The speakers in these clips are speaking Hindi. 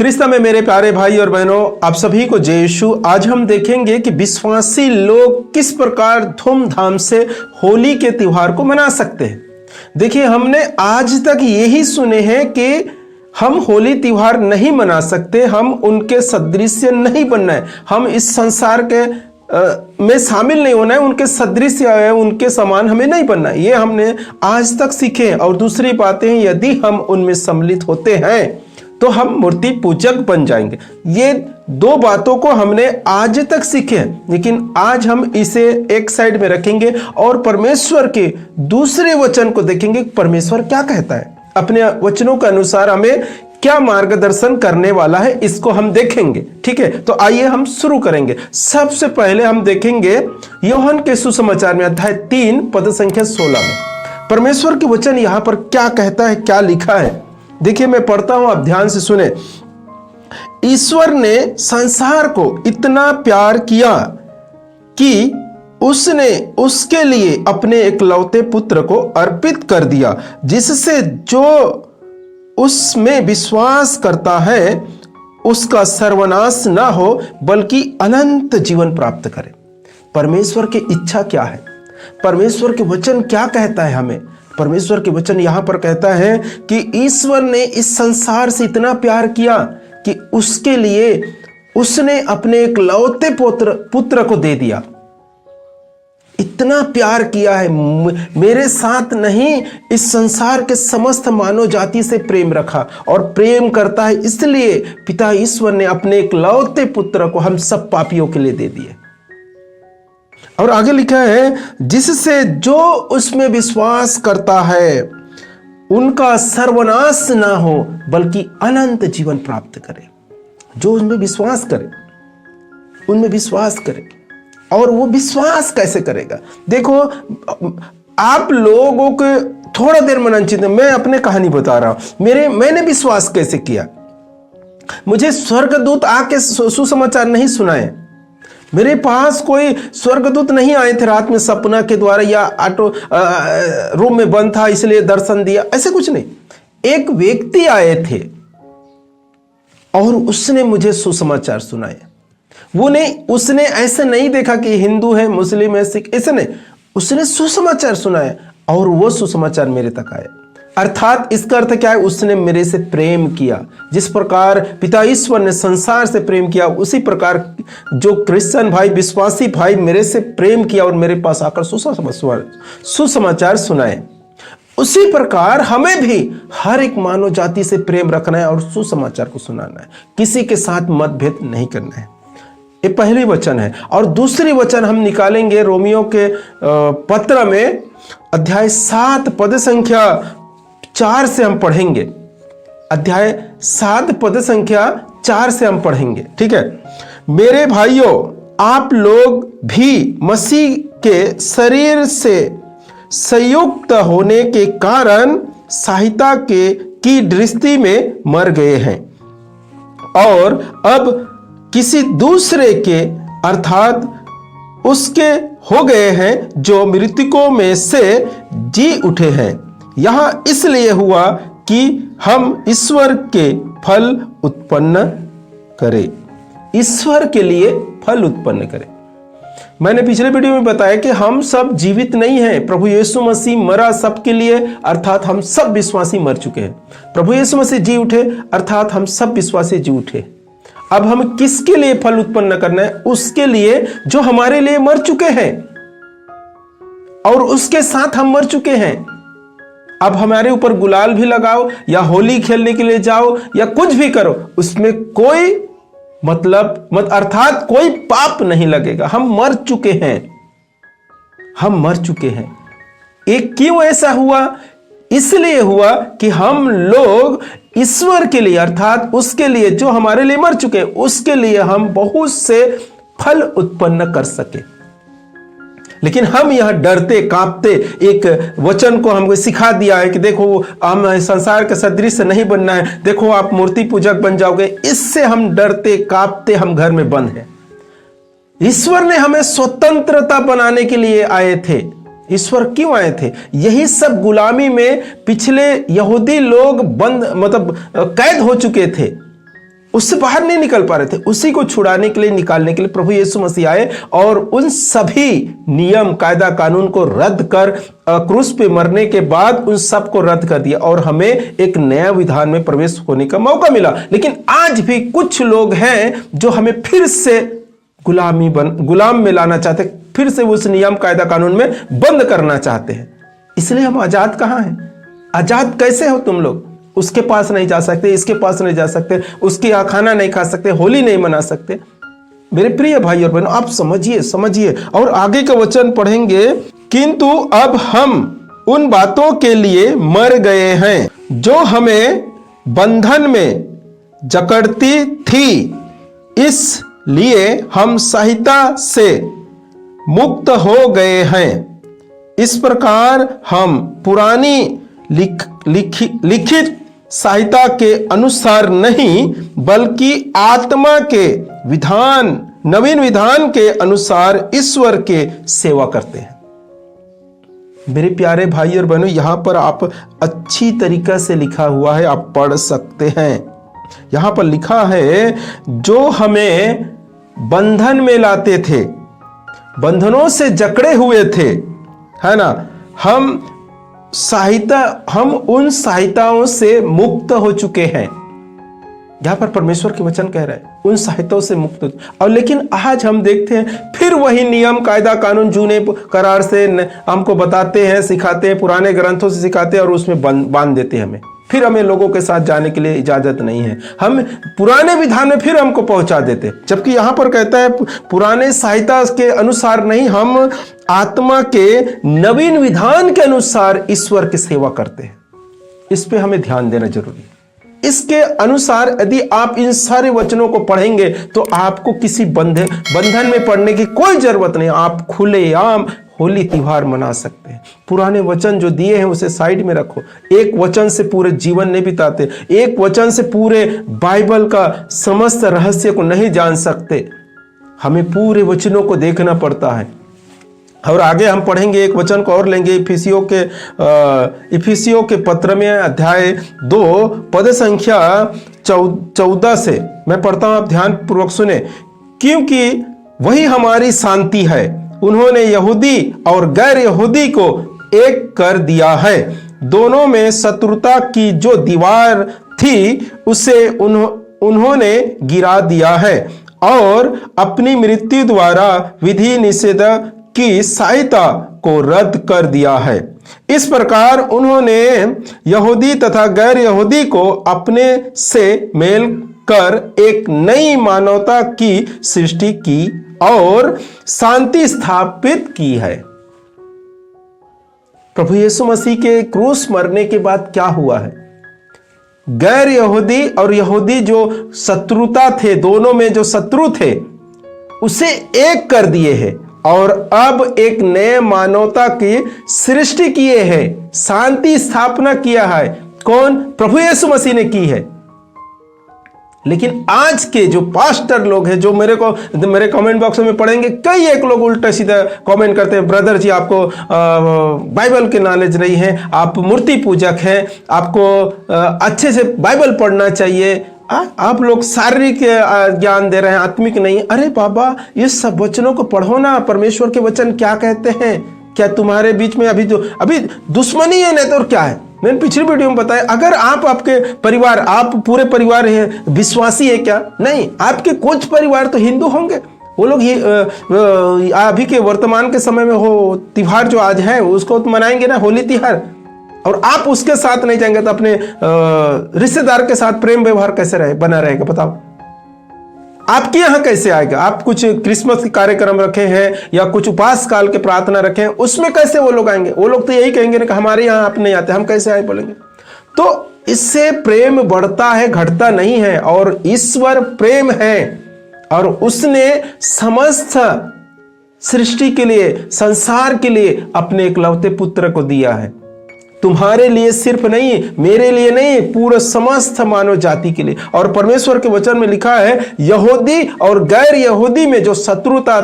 क्रिस्ता में मेरे प्यारे भाई और बहनों, आप सभी को जय यीशु। आज हम देखेंगे कि विश्वासी लोग किस प्रकार धूमधाम से होली के त्योहार को मना सकते हैं। देखिए, हमने आज तक यही सुने हैं कि हम होली त्योहार नहीं मना सकते, हम उनके सदृश्य नहीं बनना है, हम इस संसार के में शामिल नहीं होना है, उनके सदृश्य है, उनके समान हमें नहीं बनना है। ये हमने आज तक सीखे हैं। और दूसरी बातें, यदि हम उनमें सम्मिलित होते हैं तो हम मूर्ति पूजक बन जाएंगे। ये दो बातों को हमने आज तक सीखे हैं, लेकिन आज हम इसे एक साइड में रखेंगे और परमेश्वर के दूसरे वचन को देखेंगे। परमेश्वर क्या कहता है, अपने वचनों के अनुसार हमें क्या मार्गदर्शन करने वाला है, इसको हम देखेंगे। ठीक है, तो आइए हम शुरू करेंगे। सबसे पहले हम देखेंगे यूहन्ना के सुसमाचार में अध्याय 3 पद संख्या 16 में परमेश्वर के वचन यहां पर क्या कहता है, क्या लिखा है। देखिए, मैं पढ़ता हूं, आप ध्यान से सुने। ईश्वर ने संसार को इतना प्यार किया कि उसने उसके लिए अपने एकलौते पुत्र को अर्पित कर दिया, जिससे जो उसमें विश्वास करता है उसका सर्वनाश ना हो बल्कि अनंत जीवन प्राप्त करे। परमेश्वर की इच्छा क्या है, परमेश्वर के वचन क्या कहता है हमें। परमेश्वर के वचन यहां पर कहता है कि ईश्वर ने इस संसार से इतना प्यार किया कि उसके लिए उसने अपने एकलौते पुत्र को दे दिया। इतना प्यार किया है, मेरे साथ नहीं, इस संसार के समस्त मानव जाति से प्रेम रखा और प्रेम करता है। इसलिए पिता ईश्वर ने अपने एकलौते पुत्र को हम सब पापियों के लिए दे दिए। और आगे लिखा है, जिससे जो उसमें विश्वास करता है उनका सर्वनाश ना हो बल्कि अनंत जीवन प्राप्त करे। जो उनमें विश्वास करे, उनमें विश्वास करे। और वो विश्वास कैसे करेगा? देखो, आप लोगों को थोड़ा देर मनन चिंतन, मैं अपने कहानी बता रहा हूं। मैंने विश्वास कैसे किया। मुझे स्वर्गदूत आके सुसमाचार नहीं सुनाए, मेरे पास कोई स्वर्गदूत नहीं आए थे रात में सपना के द्वारा, या ऑटो रूम में बंद था इसलिए दर्शन दिया, ऐसे कुछ नहीं। एक व्यक्ति आए थे और उसने मुझे सुसमाचार सुनाए। उसने ऐसे नहीं देखा कि हिंदू है, मुस्लिम है, सिख, ऐसे नहीं। उसने सुसमाचार सुनाया और वो सुसमाचार मेरे तक आए। अर्थात इसका अर्थ क्या है, उसने मेरे से प्रेम किया। जिस प्रकार पिता ईश्वर ने संसार से प्रेम किया, उसी प्रकार जो क्रिश्चियन भाई, विश्वासी भाई मेरे से प्रेम किया और मेरे पास आकर सुसमाचार सुनाए। उसी प्रकार हमें भी हर एक मानव जाति से प्रेम रखना है और सुसमाचार को सुनाना है, किसी के साथ मतभेद नहीं करना है। ये पहली वचन है। और दूसरी वचन हम निकालेंगे रोमियो के पत्र में अध्याय 7 पद संख्या 4 से हम पढ़ेंगे। अध्याय 7 पद संख्या 4 से हम पढ़ेंगे। ठीक है, मेरे भाइयों, आप लोग भी मसीह के शरीर से संयुक्त होने के कारण सहायता की दृष्टि में मर गए हैं और अब किसी दूसरे के अर्थात उसके हो गए हैं जो मृतकों में से जी उठे हैं। यहां इसलिए हुआ कि हम ईश्वर के फल उत्पन्न करें, ईश्वर के लिए फल उत्पन्न करें। मैंने पिछले वीडियो में बताया कि हम सब जीवित नहीं हैं, प्रभु यीशु मसीह मरा सबके लिए, अर्थात हम सब विश्वासी मर चुके हैं। प्रभु यीशु मसीह जी उठे, अर्थात हम सब विश्वासी जी उठे। अब हम किसके लिए फल उत्पन्न करना है? उसके लिए जो हमारे लिए मर चुके हैं और उसके साथ हम मर चुके हैं। अब हमारे ऊपर गुलाल भी लगाओ या होली खेलने के लिए जाओ या कुछ भी करो, उसमें कोई अर्थात कोई पाप नहीं लगेगा। हम मर चुके हैं, हम मर चुके हैं। एक क्यों ऐसा हुआ? इसलिए हुआ कि हम लोग ईश्वर के लिए, अर्थात उसके लिए जो हमारे लिए मर चुके, उसके लिए हम बहुत से फल उत्पन्न कर सके। लेकिन हम यहां डरते कांपते, एक वचन को हमको सिखा दिया है कि देखो, हम संसार के सदृश नहीं बनना है, देखो आप मूर्ति पूजक बन जाओगे। इससे हम डरते कांपते हम घर में बंद हैं। ईश्वर ने हमें स्वतंत्रता बनाने के लिए आए थे। ईश्वर क्यों आए थे? यही सब गुलामी में पिछले यहूदी लोग बंद कैद हो चुके थे। उससे बाहर नहीं निकल पा रहे थे। उसी को छुड़ाने के लिए, निकालने के लिए प्रभु यीशु मसीह आए और उन सभी नियम, कायदा, कानून को रद्द कर क्रूस पे मरने के बाद उन सब को रद्द कर दिया और हमें एक नया विधान में प्रवेश होने का मौका मिला। लेकिन आज भी कुछ लोग हैं जो हमें फिर से गुलाम में लाना चाहते, फिर से उस नियम, कायदा, कानून में बंद करना चाहते हैं। इसलिए हम आजाद कहां हैं? आजाद कैसे हो तुम लोग? उसके पास नहीं जा सकते, इसके पास नहीं जा सकते, उसके यहाँ खाना नहीं खा सकते, होली नहीं मना सकते। मेरे प्रिय भाई और बहनों, आप समझिए और आगे का वचन पढ़ेंगे। किंतु अब हम उन बातों के लिए मर गए हैं जो हमें बंधन में जकड़ती थी, इसलिए हम संहिता से मुक्त हो गए हैं। इस प्रकार हम पुरानी लिखित संहिता के अनुसार नहीं, बल्कि आत्मा के नवीन विधान के अनुसार ईश्वर के सेवा करते हैं। मेरे प्यारे भाई और बहनों, यहां पर आप अच्छी तरीका से लिखा हुआ है, आप पढ़ सकते हैं। यहां पर लिखा है, जो हमें बंधन में लाते थे, बंधनों से जकड़े हुए थे, है ना, हम उन सहायताओं से मुक्त हो चुके हैं। यहां पर परमेश्वर के वचन कह रहे हैं उन सहायताओं से मुक्त। और लेकिन आज हम देखते हैं फिर वही नियम, कायदा, कानून जूने करार से हमको बताते हैं, सिखाते हैं, पुराने ग्रंथों से सिखाते हैं और उसमें बांध देते हैं हमें। फिर हमें लोगों के साथ जाने के लिए इजाजत नहीं है, हम पुराने विधान में फिर हमको पहुंचा देते। जबकि यहां पर कहता है पुराने सहायता के अनुसार नहीं, हम आत्मा के नवीन विधान के अनुसार ईश्वर की सेवा करते हैं। इस पे हमें ध्यान देना जरूरी है। इसके अनुसार यदि आप इन सारे वचनों को पढ़ेंगे तो आपको किसी बंधन में पड़ने की कोई जरूरत नहीं। आप खुलेआम होली त्योहार मना सकते हैं। पुराने वचन जो दिए हैं उसे साइड में रखो। एक वचन से पूरे जीवन नहीं बिताते, एक वचन से पूरे बाइबल का समस्त रहस्य को नहीं जान सकते। हमें पूरे वचनों को देखना पड़ता है। और आगे हम पढ़ेंगे, एक वचन को और लेंगे, इफिसियों के पत्र में अध्याय 2 पद संख्या 14 से मैं पढ़ता हूं, आप ध्यान पूर्वक सुने। क्योंकि वही हमारी शांति है, उन्होंने यहूदी और गैर यहूदी को एक कर दिया है। दोनों में शत्रुता की जो दीवार थी उसे उन्होंने गिरा दिया है और अपनी मृत्यु द्वारा विधि निषेध की सहायता को रद्द कर दिया है। इस प्रकार उन्होंने यहूदी तथा गैर यहूदी को अपने से मेल कर एक नई मानवता की सृष्टि की और शांति स्थापित की है। प्रभु यीशु मसीह के क्रूस मरने के बाद क्या हुआ है? गैर यहूदी और यहूदी जो शत्रुता थे, दोनों में जो शत्रु थे, उसे एक कर दिए हैं और अब एक नए मानवता की सृष्टि किए हैं, शांति स्थापना किया है। कौन? प्रभु यीशु मसीह ने की है। लेकिन आज के जो पास्टर लोग हैं, जो मेरे कमेंट बॉक्स में पढ़ेंगे, कई एक लोग उल्टा सीधा कमेंट करते हैं, ब्रदर जी आपको बाइबल के नॉलेज नहीं है, आप मूर्ति पूजक हैं, आपको अच्छे से बाइबल पढ़ना चाहिए, आप लोग शारीरिक ज्ञान दे रहे हैं, आत्मिक नहीं। अरे बाबा, ये सब वचनों को पढ़ो ना। परमेश्वर के वचन क्या कहते हैं? क्या तुम्हारे बीच में अभी दुश्मनी है? नहीं तो और क्या है? मैंने पिछली वीडियो में बताया, अगर आपके परिवार, आप पूरे परिवार है विश्वासी है क्या? नहीं, आपके कुछ परिवार तो हिंदू होंगे, वो लोग अभी के वर्तमान के समय में हो त्योहार जो आज है उसको तो मनाएंगे ना, होली त्योहार, और आप उसके साथ नहीं जाएंगे तो अपने रिश्तेदार के साथ प्रेम व्यवहार कैसे बना रहेगा? बताओ, आपके यहां कैसे आएगा? आप कुछ क्रिसमस के कार्यक्रम रखे हैं या कुछ उपास काल के प्रार्थना रखे हैं, उसमें कैसे वो लोग आएंगे? वो लोग तो यही कहेंगे ना कि हमारे यहां आप नहीं आते, हम कैसे आए बोलेंगे। तो इससे प्रेम बढ़ता है, घटता नहीं है। और ईश्वर प्रेम है और उसने समस्त सृष्टि के लिए, संसार के लिए अपने इकलौते पुत्र को दिया है। तुम्हारे लिए सिर्फ नहीं, मेरे लिए नहीं, पूरे समस्त मानव जाति के लिए। और परमेश्वर के वचन में लिखा है, यहूदी और गैर यहूदी में जो शत्रुता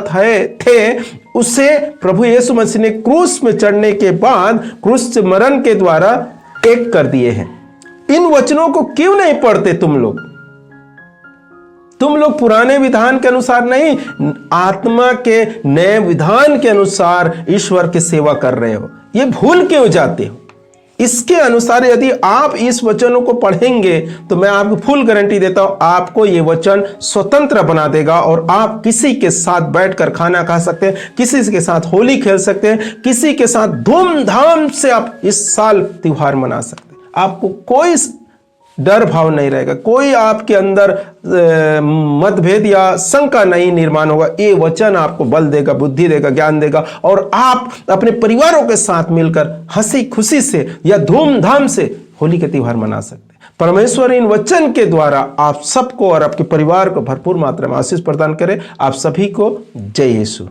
थे उसे प्रभु यीशु मसीह ने क्रूस में चढ़ने के बाद, क्रूस मरण के द्वारा एक कर दिए हैं। इन वचनों को क्यों नहीं पढ़ते तुम लोग? तुम लोग पुराने विधान के अनुसार नहीं, आत्मा के नए विधान के अनुसार ईश्वर की सेवा कर रहे हो। ये भूल क्यों जाते हो? इसके अनुसार यदि आप इस वचनों को पढ़ेंगे तो मैं आपको फुल गारंटी देता हूं, आपको ये वचन स्वतंत्र बना देगा और आप किसी के साथ बैठकर खाना खा सकते हैं, किसी के साथ होली खेल सकते हैं, किसी के साथ धूमधाम से आप इस साल त्योहार मना सकते हैं। आपको कोई डर भाव नहीं रहेगा, कोई आपके अंदर मतभेद या शंका नहीं निर्माण होगा। ये वचन आपको बल देगा, बुद्धि देगा, ज्ञान देगा और आप अपने परिवारों के साथ मिलकर हंसी खुशी से या धूमधाम से होली के त्योहार मना सकते हैं। परमेश्वर इन वचन के द्वारा आप सबको और आपके परिवार को भरपूर मात्रा में आशीष प्रदान करे। आप सभी को जय यीशु।